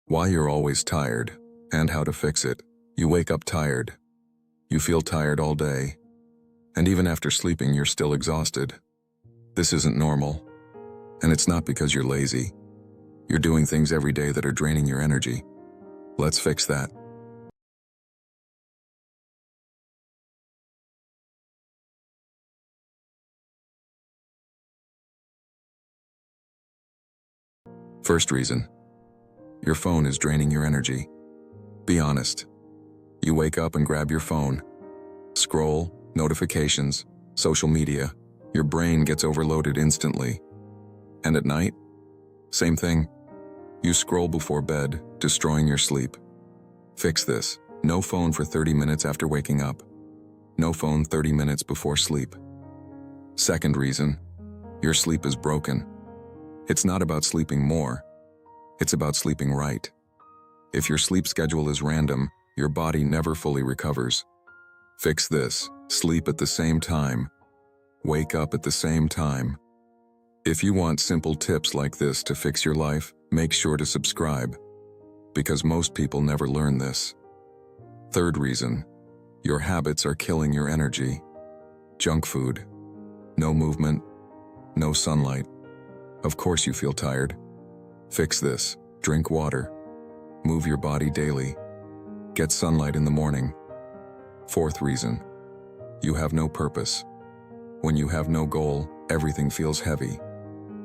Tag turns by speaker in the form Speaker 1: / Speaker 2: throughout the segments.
Speaker 1: Why you're always tired, and how to fix it. You wake up tired. You feel tired all day. And even after sleeping, you're still exhausted. This isn't normal. And it's not because you're lazy. You're doing things every day that are draining your energy. Let's fix that. First reason. Your phone is draining your energy. Be honest. You wake up and grab your phone. Scroll, notifications, social media. Your brain gets overloaded instantly. And at night? Same thing. You scroll before bed, destroying your sleep. Fix this. No phone for 30 minutes after waking up. No phone 30 minutes before sleep. Second reason. Your sleep is broken. It's not about sleeping more. It's about sleeping right. If your sleep schedule is random, your body never fully recovers. Fix this. Sleep at the same time. Wake up at the same time. If you want simple tips like this to fix your life, make sure to subscribe. Because most people never learn this. Third reason. Your habits are killing your energy. Junk food. No movement. No sunlight. Of course you feel tired. Fix this. Drink water. Move your body daily. Get sunlight in the morning. Fourth reason. You have no purpose. When you have no goal, everything feels heavy.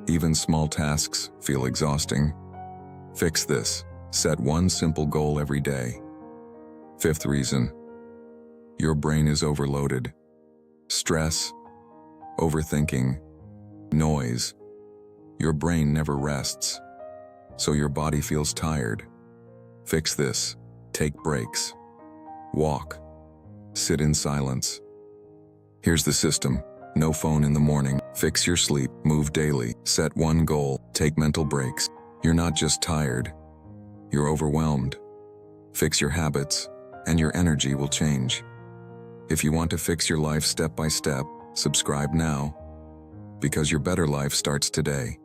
Speaker 1: Even small tasks feel exhausting. Fix this. Set one simple goal every day. Fifth reason. Your brain is overloaded. Stress, overthinking, noise. Your brain never rests, so your body feels tired. Fix this. Take breaks. Walk. Sit in silence. Here's the system. No phone in the morning. Fix your sleep. Move daily. Set one goal. Take mental breaks. You're not just tired. You're overwhelmed. Fix your habits, and your energy will change. If you want to fix your life step by step, subscribe now. Because your better life starts today.